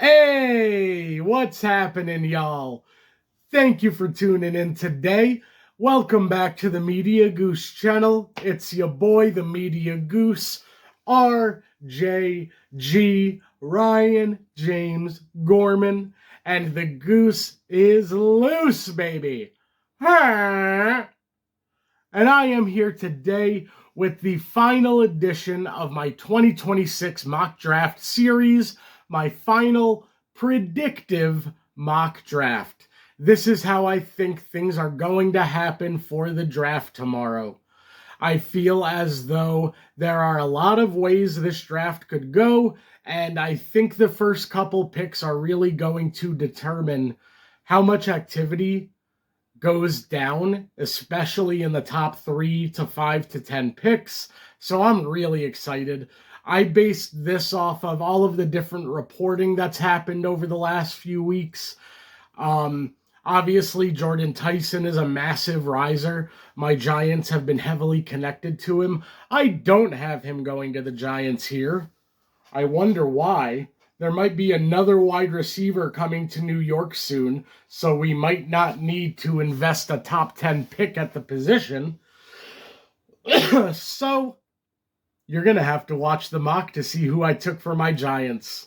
Hey, what's happening, y'all? Thank you for tuning in today. Welcome back to the Media Goose channel. It's your boy, the Media Goose, RJG, Ryan James Gorman, and the goose is loose, baby. And I am here today with the final edition of my 2026 mock draft series, my final predictive mock draft. This is how I think things are going to happen for the draft tomorrow. I feel as though there are a lot of ways this draft could go, and I think the first couple picks are really going to determine how much activity goes down, especially in the top 3 to 5 to 10 picks. So I'm really excited. I based this off of all of the different reporting that's happened over the last few weeks. Obviously, Jordan Tyson is a massive riser. My Giants have been heavily connected to him. I don't have him going to the Giants here. I wonder why. There might be another wide receiver coming to New York soon, so we might not need to invest a top 10 pick at the position. So, you're going to have to watch the mock to see who I took for my Giants.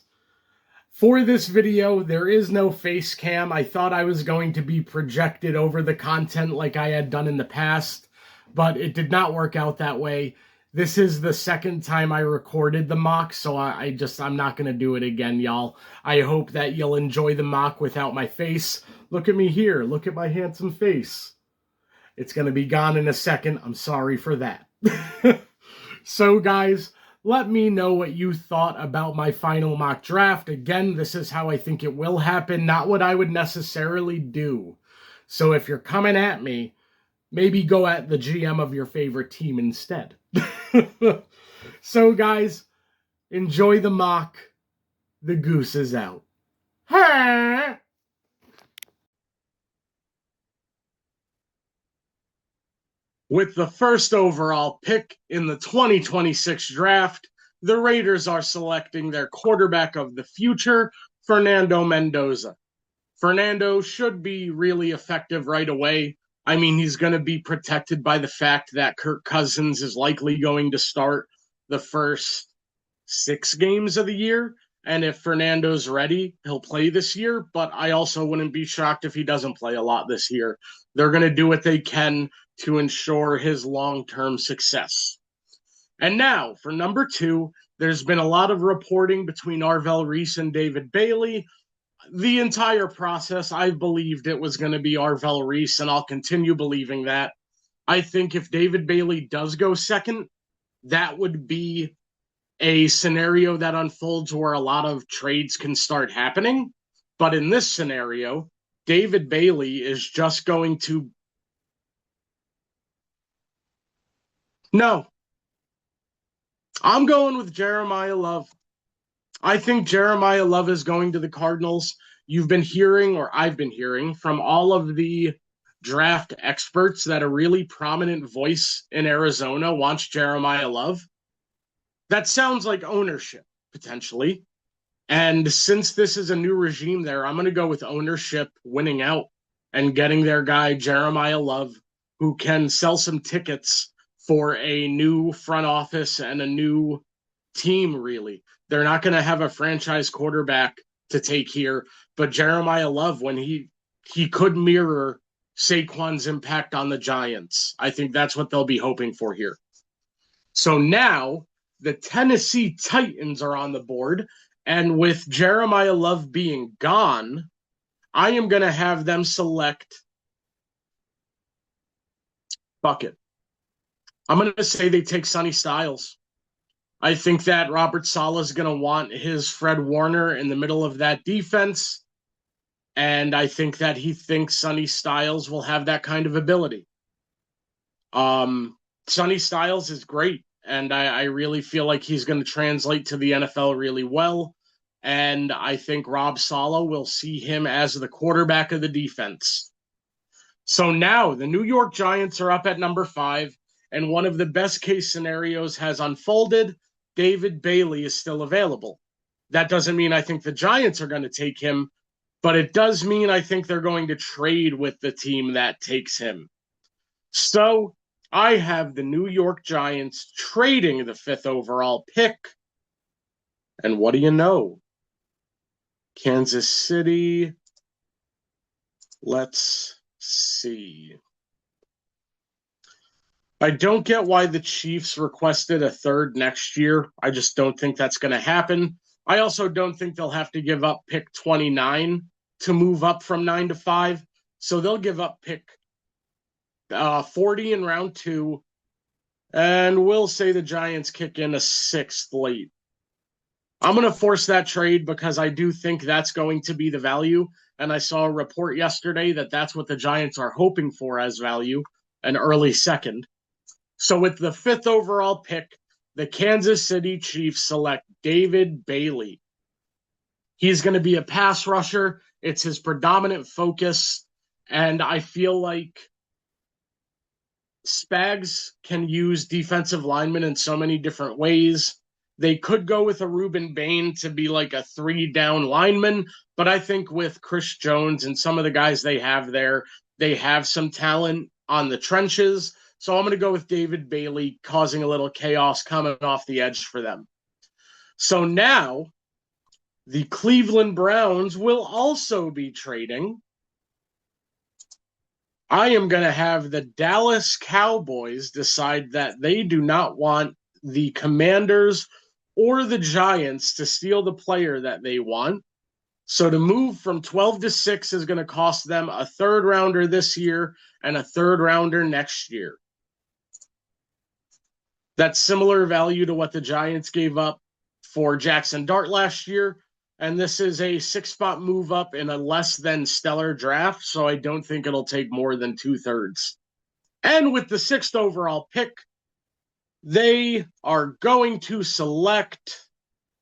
For this video, there is no face cam. I thought I was going to be projected over the content like I had done in the past, but it did not work out that way. This is the second time I recorded the mock, so I'm not going to do it again, y'all. I hope that you'll enjoy the mock without my face. Look at me here. Look at my handsome face. It's going to be gone in a second. I'm sorry for that. So, guys, let me know what you thought about my final mock draft. Again, this is how I think it will happen, not what I would necessarily do. So if you're coming at me, maybe go at the GM of your favorite team instead. So, guys, enjoy the mock. The goose is out. With the first overall pick in the 2026 draft, the Raiders are selecting their quarterback of the future, Fernando Mendoza. Fernando should be really effective right away. I mean, he's going to be protected by the fact that Kirk Cousins is likely going to start the first 6 games of the year. And if Fernando's ready, he'll play this year. But I also wouldn't be shocked if he doesn't play a lot this year. They're going to do what they can to ensure his long-term success. And now, for number 2, there's been a lot of reporting between Arvell Reese and David Bailey. The entire process, I believed it was going to be Arvell Reese, and I'll continue believing that. I think if David Bailey does go second, that would be a scenario that unfolds where a lot of trades can start happening. But in this scenario, David Bailey is just going to... No. I'm going with Jeremiah Love. I think Jeremiah Love is going to the Cardinals. You've been hearing, or I've been hearing, from all of the draft experts that a really prominent voice in Arizona wants Jeremiah Love. That sounds like ownership, potentially. And since this is a new regime there, I'm going to go with ownership winning out and getting their guy, Jeremiah Love, who can sell some tickets for a new front office and a new team, really. They're not going to have a franchise quarterback to take here, but Jeremiah Love, when he could mirror Saquon's impact on the Giants. I think that's what they'll be hoping for here. So now the Tennessee Titans are on the board, and with Jeremiah Love being gone, I am going to have them select Bucket. I'm going to say they take Sonny Styles. I think that Robert Saleh is going to want his Fred Warner in the middle of that defense, and I think that he thinks Sonny Styles will have that kind of ability. Sonny Styles is great, and I really feel like he's going to translate to the NFL really well, and I think Rob Saleh will see him as the quarterback of the defense. So now the New York Giants are up at number 5, and one of the best case scenarios has unfolded. David Bailey is still available. That doesn't mean I think the Giants are going to take him, but it does mean I think they're going to trade with the team that takes him. So I have the New York Giants trading the 5th overall pick. And what do you know? Kansas City. Let's see. I don't get why the Chiefs requested a third next year. I just don't think that's going to happen. I also don't think they'll have to give up pick 29 to move up from 9 to 5. So they'll give up pick 40 in round 2. And we'll say the Giants kick in a 6th late. I'm going to force that trade because I do think that's going to be the value. And I saw a report yesterday that that's what the Giants are hoping for as value, an early second. So with the 5th overall pick, the Kansas City Chiefs select David Bailey. He's going to be a pass rusher. It's his predominant focus. And I feel like Spags can use defensive linemen in so many different ways. They could go with a Reuben Bain to be like a 3-down lineman, but I think with Chris Jones and some of the guys they have there, they have some talent on the trenches. So I'm going to go with David Bailey, causing a little chaos coming off the edge for them. So now the Cleveland Browns will also be trading. I am going to have the Dallas Cowboys decide that they do not want the Commanders or the Giants to steal the player that they want. So to move from 12 to 6 is going to cost them a 3rd rounder this year and a 3rd rounder next year. That's similar value to what the Giants gave up for Jackson Dart last year. And this is a 6-spot move up in a less than stellar draft, so I don't think it'll take more than 2/3. And with the 6th overall pick, they are going to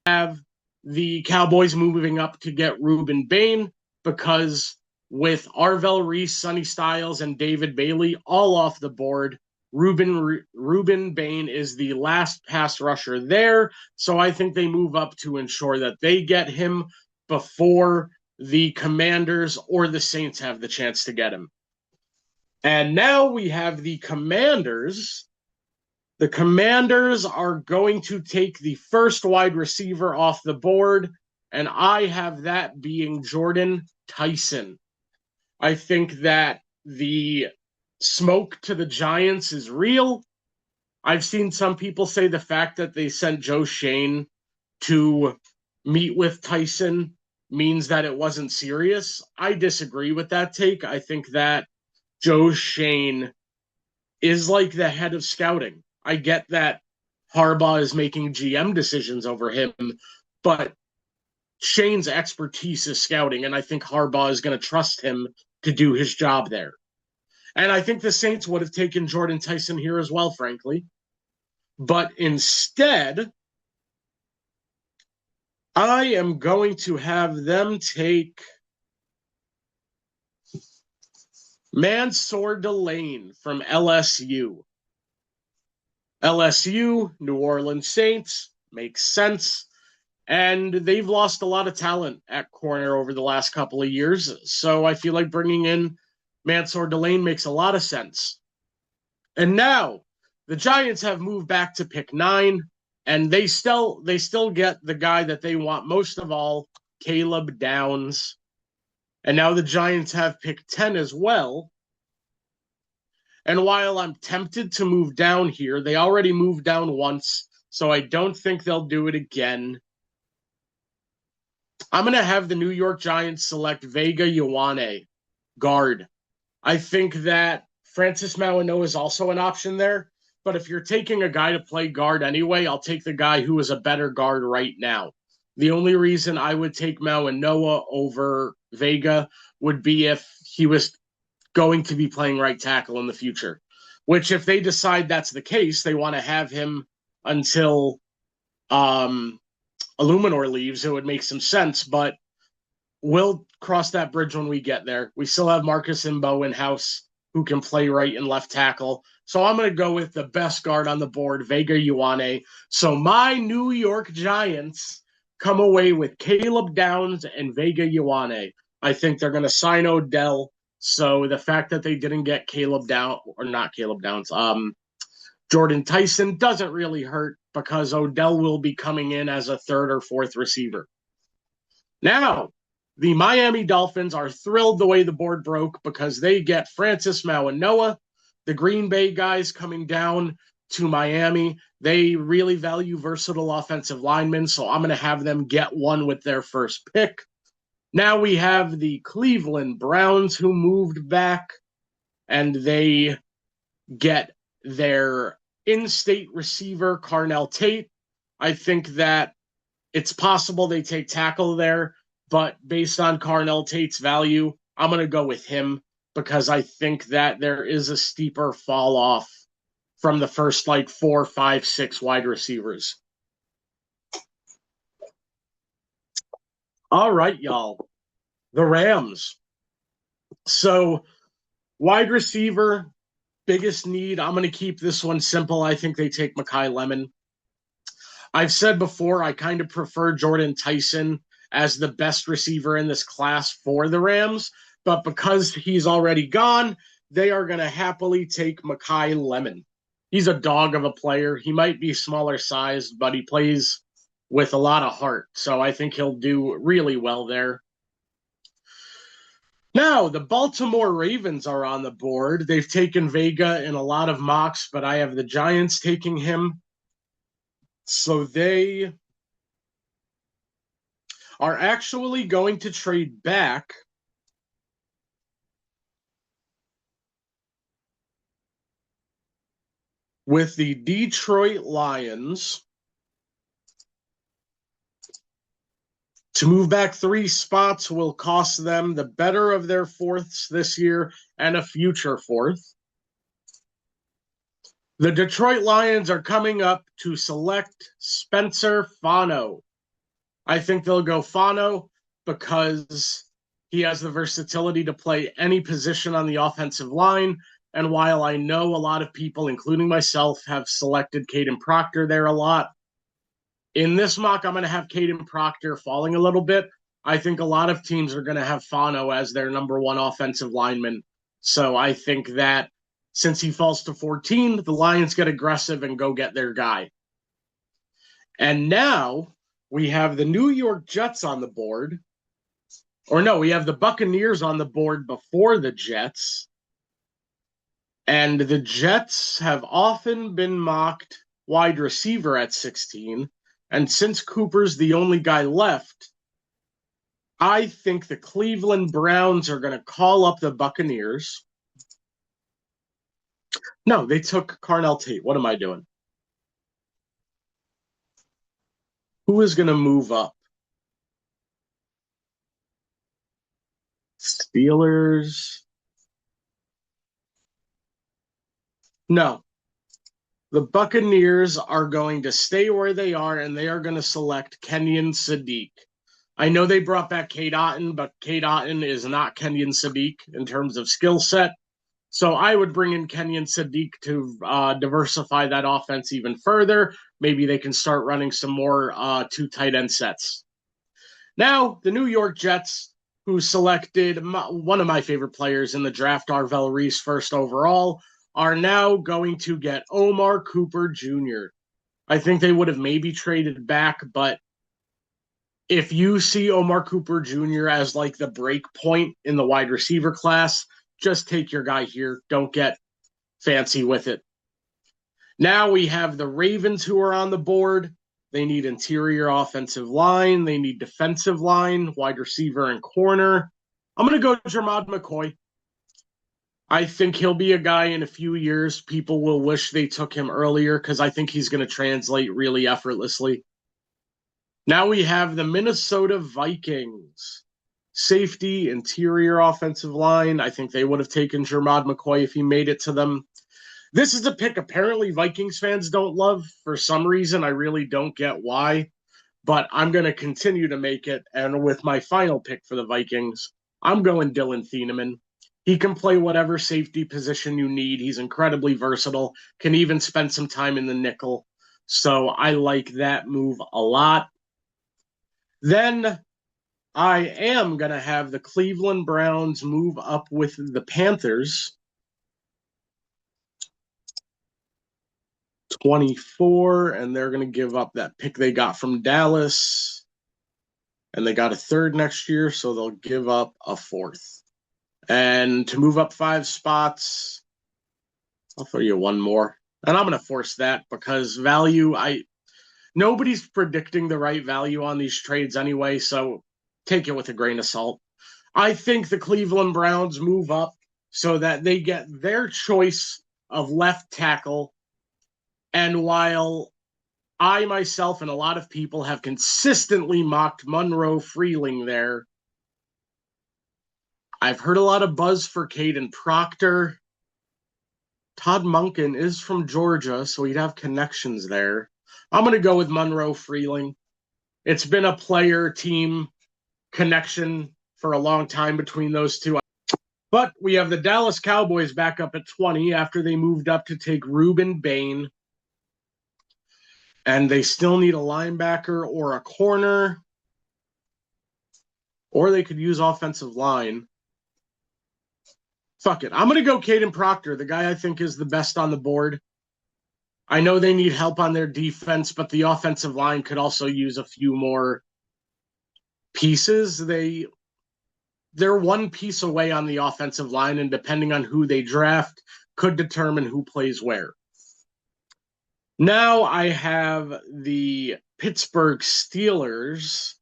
have the Cowboys moving up to get Reuben Bain, because with Arvell Reese, Sonny Styles, and David Bailey all off the board, Reuben Bain is the last pass rusher there. So I think they move up to ensure that they get him before the Commanders or the Saints have the chance to get him. And now we have the Commanders. The Commanders are going to take the first wide receiver off the board, and I have that being Jordan Tyson. I think that the smoke to the Giants is real. I've seen some people say the fact that they sent Joe Shane to meet with Tyson means that it wasn't serious. I disagree with that take. I think that Joe Shane is like the head of scouting. I get that Harbaugh is making GM decisions over him, but Shane's expertise is scouting, and I think Harbaugh is going to trust him to do his job there. And I think the Saints would have taken Jordan Tyson here as well, frankly. But instead, I am going to have them take Mansour Delane from LSU. LSU, New Orleans Saints, makes sense. And they've lost a lot of talent at corner over the last couple of years. So I feel like bringing in Mansour Delane makes a lot of sense. And now the Giants have moved back to pick 9, and they still get the guy that they want most of all, Caleb Downs. And now the Giants have pick 10 as well. And while I'm tempted to move down here, they already moved down once, so I don't think they'll do it again. I'm going to have the New York Giants select Vega Ioane, guard. I think that Francis Mauigoa is also an option there, but if you're taking a guy to play guard anyway, I'll take the guy who is a better guard right now. The only reason I would take Mauigoa over Vega would be if he was going to be playing right tackle in the future, which if they decide that's the case, they want to have him until Illuminor leaves, it would make some sense, but we'll cross that bridge when we get there. We still have Marcus Imbo in-house who can play right and left tackle. So I'm going to go with the best guard on the board, Vega Ioane. So my New York Giants come away with Caleb Downs and Vega Ioane. I think they're going to sign Odell. So the fact that they didn't get Jordan Tyson doesn't really hurt because Odell will be coming in as a third or fourth receiver. Now, the Miami Dolphins are thrilled the way the board broke because they get Francis Mauigoa, the Green Bay guys coming down to Miami. They really value versatile offensive linemen, so I'm going to have them get one with their first pick. Now we have the Cleveland Browns who moved back, and they get their in-state receiver, Carnell Tate. I think that it's possible they take tackle there, but based on Carnell Tate's value, I'm going to go with him because I think that there is a steeper fall off from the first 4, 5, 6 wide receivers. All right, y'all. The Rams. So, wide receiver, biggest need. I'm going to keep this one simple. I think they take Mekhi Lemon. I've said before, I kind of prefer Jordan Tyson as the best receiver in this class for the Rams, but because he's already gone, they are going to happily take Mekhi Lemon. He's a dog of a player. He might be smaller sized, but he plays with a lot of heart, so I think he'll do really well there. Now, the Baltimore Ravens are on the board. They've taken Vega in a lot of mocks, but I have the Giants taking him. So they are actually going to trade back with the Detroit Lions to move back 3 spots will cost them the better of their fourths this year and a future fourth. The Detroit Lions are coming up to select Spencer Fano. I think they'll go Fano because he has the versatility to play any position on the offensive line. And while I know a lot of people, including myself, have selected Caden Proctor there a lot, in this mock, I'm going to have Caden Proctor falling a little bit. I think a lot of teams are going to have Fano as their number 1 offensive lineman. So I think that since he falls to 14, the Lions get aggressive and go get their guy. And now we have the New York Jets on the board. Or no, we have the Buccaneers on the board before the Jets. And the Jets have often been mocked wide receiver at 16. And since Cooper's the only guy left, I think the Cleveland Browns are going to call up the Buccaneers. No, they took Carnell Tate. What am I doing? Who is going to move up? Steelers. No. The Buccaneers are going to stay where they are, and they are going to select Kenyon Sadiq. I know they brought back Cade Otton, but Cade Otton is not Kenyon Sadiq in terms of skill set. So I would bring in Kenyon Sadiq to diversify that offense even further. Maybe they can start running some more 2 tight end sets. Now, the New York Jets, who selected one of my favorite players in the draft, Arvell Reese, first overall, are now going to get Omar Cooper Jr. I think they would have maybe traded back, but if you see Omar Cooper Jr. as the break point in the wide receiver class, just take your guy here. Don't get fancy with it. Now we have the Ravens who are on the board. They need interior offensive line. They need defensive line, wide receiver, and corner. I'm going to go Jermod McCoy. I think he'll be a guy in a few years. People will wish they took him earlier because I think he's going to translate really effortlessly. Now we have the Minnesota Vikings. Safety, interior offensive line. I think they would have taken Jermod McCoy if he made it to them. This is a pick apparently Vikings fans don't love for some reason. I really don't get why, but I'm going to continue to make it. And with my final pick for the Vikings, I'm going Dylan Thieneman. He can play whatever safety position you need. He's incredibly versatile, can even spend some time in the nickel. So I like that move a lot. Then I am going to have the Cleveland Browns move up with the Panthers. 24, and they're going to give up that pick they got from Dallas. And they got a third next year, so they'll give up a fourth. And to move up 5 spots, I'll throw you one more. And I'm going to force that because value, nobody's predicting the right value on these trades anyway, so take it with a grain of salt. I think the Cleveland Browns move up so that they get their choice of left tackle. And while I myself and a lot of people have consistently mocked Monroe Freeling there, I've heard a lot of buzz for Caden Proctor. Todd Monken is from Georgia, so he'd have connections there. I'm going to go with Monroe Freeling. It's been a player-team connection for a long time between those two. But we have the Dallas Cowboys back up at 20 after they moved up to take Ruben Bain. And they still need a linebacker or a corner. Or they could use offensive line. Fuck it. I'm going to go Caden Proctor, the guy I think is the best on the board. I know they need help on their defense, but the offensive line could also use a few more pieces. They're one piece away on the offensive line, and depending on who they draft, could determine who plays where. Now I have the Pittsburgh Steelers.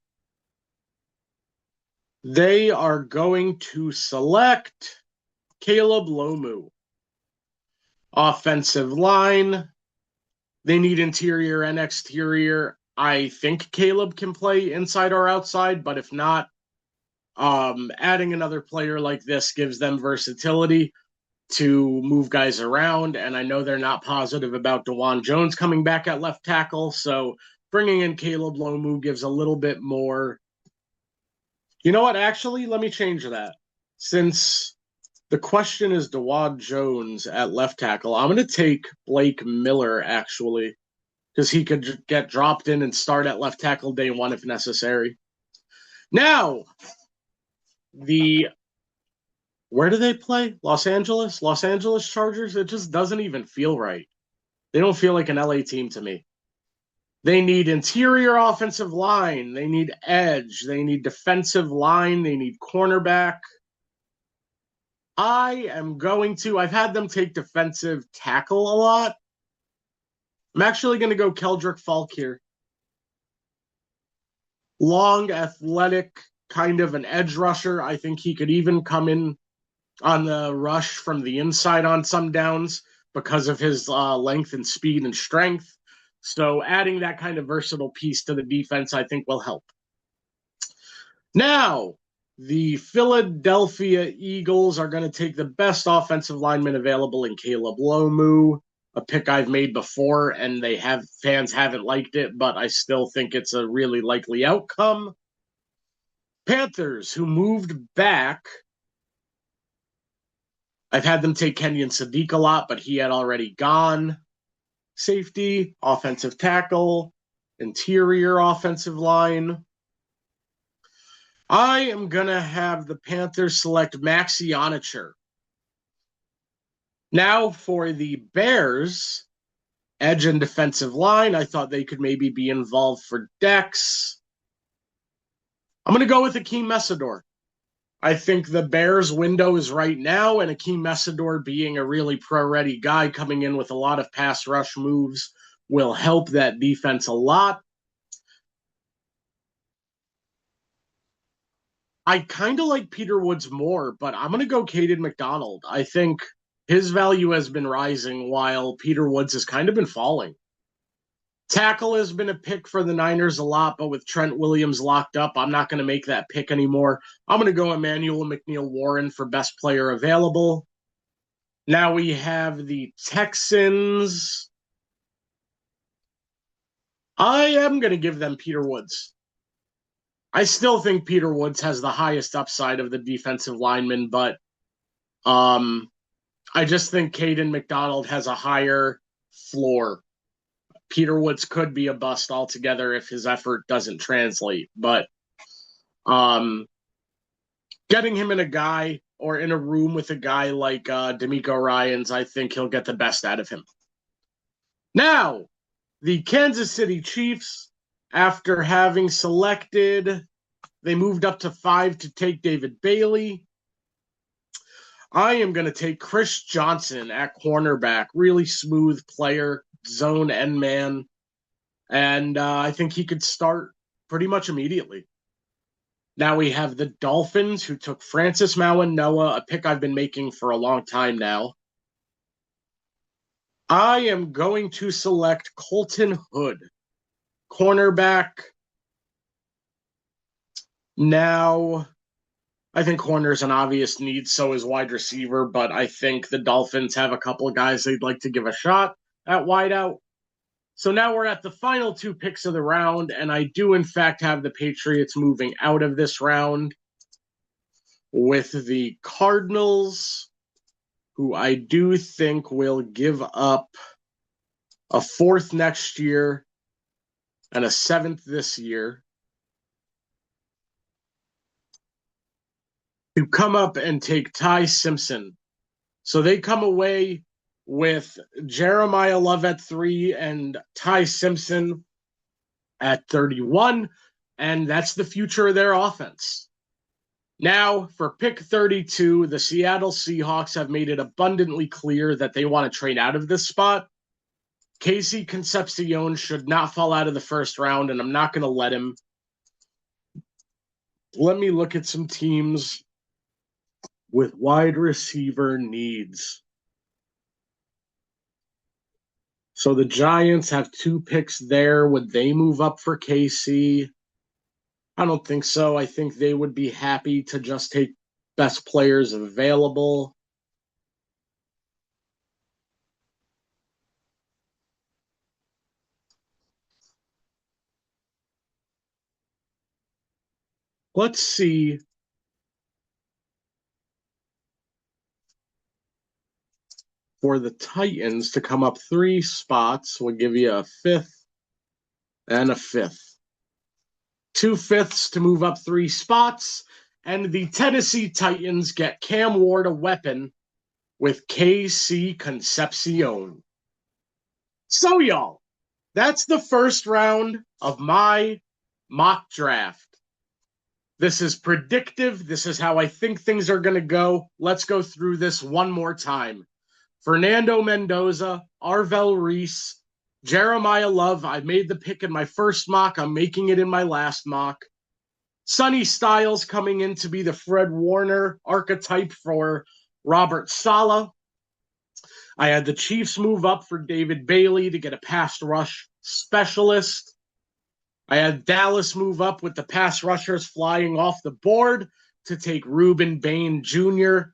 They are going to select Caleb Lomu. Offensive line. They need interior and exterior. I think Caleb can play inside or outside, but if not, adding another player like this gives them versatility to move guys around, and I know they're not positive about DeJuan Jones coming back at left tackle, so bringing in Caleb Lomu gives a little bit more. You know what? Actually, let me change that. Since the question is DeJuan Jones at left tackle, I'm going to take Blake Miller, actually, because he could get dropped in and start at left tackle day one if necessary. Now, where do they play? Los Angeles? Los Angeles Chargers? It just doesn't even feel right. They don't feel like an LA team to me. They need interior offensive line. They need edge. They need defensive line. They need cornerback. I've had them take defensive tackle a lot. I'm actually going to go Keldrick Falk here. Long, athletic, kind of an edge rusher. I think he could even come in on the rush from the inside on some downs because of his length and speed and strength. So adding that kind of versatile piece to the defense, I think, will help. Now, the Philadelphia Eagles are going to take the best offensive lineman available in Caleb Lomu, a pick I've made before, and fans haven't liked it, but I still think it's a really likely outcome. Panthers, who moved back, I've had them take Kenyon Sadiq a lot, but he had already gone. Safety, offensive tackle, interior offensive line. I am going to have the Panthers select Maxi Onacher. Now for the Bears, edge and defensive line. I thought they could maybe be involved for Dex. I'm going to go with Akeem Messidor. I think the Bears' window is right now, and Akeem Messidor being a really pro-ready guy coming in with a lot of pass rush moves will help that defense a lot. I kind of like Peter Woods more, but I'm going to go Caden McDonald. I think his value has been rising while Peter Woods has kind of been falling. Tackle has been a pick for the Niners a lot, but with Trent Williams locked up, I'm not going to make that pick anymore. I'm going to go Emmanuel McNeil-Warren for best player available. Now we have the Texans. I am going to give them Peter Woods. I still think Peter Woods has the highest upside of the defensive linemen, but I just think Caden McDonald has a higher floor. Peter Woods could be a bust altogether if his effort doesn't translate. But getting him in a guy or in a room with a guy like D'Amico Ryans, I think he'll get the best out of him. Now, the Kansas City Chiefs, after having selected, they moved up to 5 to take David Bailey. I am going to take Chris Johnson at cornerback. Really smooth player, zone end man. And I think he could start pretty much immediately. Now we have the Dolphins, who took Francis Mawanoa, a pick I've been making for a long time now. I am going to select Colton Hood, cornerback. Now, I think corner is an obvious need, so is wide receiver, but I think the Dolphins have a couple of guys they'd like to give a shot at wideout. So now we're at the final 2 picks of the round, and I do, in fact, have the Patriots moving out of this round with the Cardinals, who I do think will give up a 4th next year and a 7th this year to come up and take Ty Simpson. So they come away with Jeremiah Love at 3 and Ty Simpson at 31, and that's the future of their offense. Now, for pick 32, the Seattle Seahawks have made it abundantly clear that they want to trade out of this spot. Casey Concepcion should not fall out of the first round, and I'm not going to let him. Let me look at some teams with wide receiver needs. So the Giants have 2 picks there. Would they move up for KC? I don't think so. I think they would be happy to just take best players available. Let's see. For the Titans to come up 3 spots, we'll give you a 5th and a 5th. 2 5ths to move up 3 spots, and the Tennessee Titans get Cam Ward a weapon with KC Concepcion. So, y'all, that's the first round of my mock draft. This is predictive. This is how I think things are going to go. Let's go through this one more time. Fernando Mendoza, Arvell Reese, Jeremiah Love. I made the pick in my first mock. I'm making it in my last mock. Sonny Styles coming in to be the Fred Warner archetype for Robert Saleh. I had the Chiefs move up for David Bailey to get a pass rush specialist. I had Dallas move up with the pass rushers flying off the board to take Reuben Bain Jr.,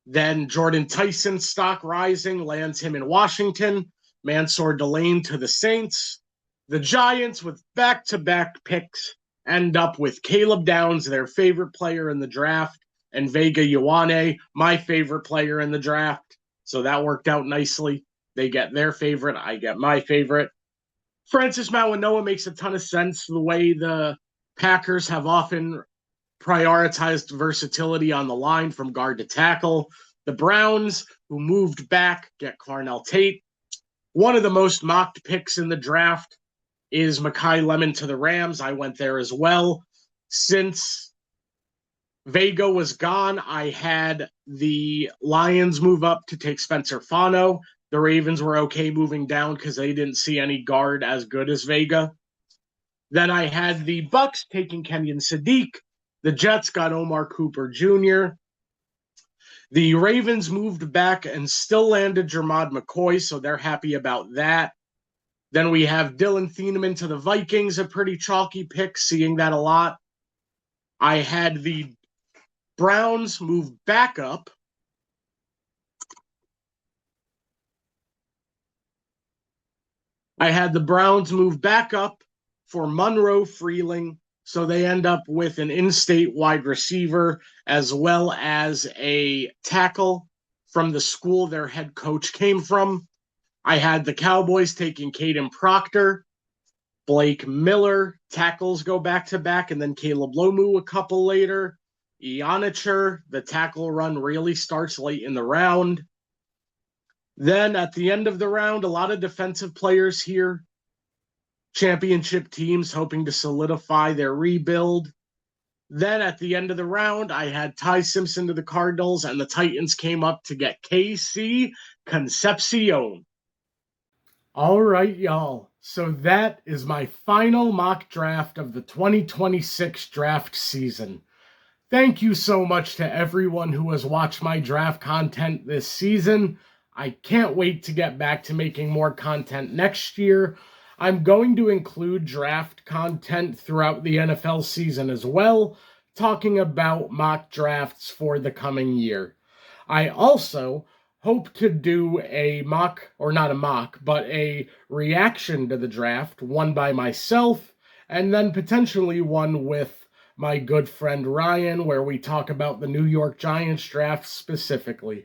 Then Jordan Tyson, stock rising, lands him in Washington. Mansour Delane to the Saints. The Giants, with back-to-back picks, end up with Caleb Downs, their favorite player in the draft, and Vega Ioane, my favorite player in the draft. So that worked out nicely. They get their favorite. I get my favorite. Francis Mawanoa makes a ton of sense. The way the Packers have often prioritized versatility on the line from guard to tackle. The Browns, who moved back, get Carnell Tate. One of the most mocked picks in the draft is Mekhi Lemon to the Rams. I went there as well. Since Vega was gone, I had the Lions move up to take Spencer Fano. The Ravens were okay moving down because they didn't see any guard as good as Vega. Then I had the Bucks taking Kenyon Sadiq. The Jets got Omar Cooper Jr. The Ravens moved back and still landed Jermod McCoy, so they're happy about that. Then we have Dylan Thieneman to the Vikings, a pretty chalky pick, seeing that a lot. I had the Browns move back up. For Monroe Freeling. So they end up with an in-state wide receiver as well as a tackle from the school their head coach came from. I had the Cowboys taking Caden Proctor, Blake Miller, tackles go back to back, and then Caleb Lomu a couple later. Ionicher, the tackle run really starts late in the round. Then at the end of the round, a lot of defensive players here. Championship teams hoping to solidify their rebuild. Then at the end of the round, I had Ty Simpson to the Cardinals, and the Titans came up to get KC Concepcion. All right, y'all. So that is my final mock draft of the 2026 draft season. Thank you so much to everyone who has watched my draft content this season. I can't wait to get back to making more content next year. I'm going to include draft content throughout the NFL season as well, talking about mock drafts for the coming year. I also hope to do a mock, or not a mock, but a reaction to the draft, one by myself, and then potentially one with my good friend Ryan, where we talk about the New York Giants draft specifically.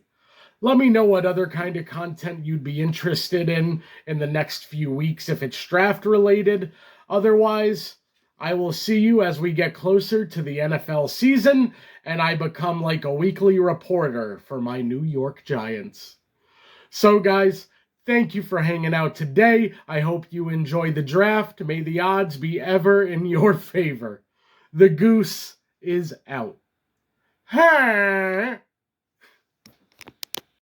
Let me know what other kind of content you'd be interested in the next few weeks if it's draft related. Otherwise, I will see you as we get closer to the NFL season and I become like a weekly reporter for my New York Giants. So guys, thank you for hanging out today. I hope you enjoy the draft. May the odds be ever in your favor. The Goose is out. Ha!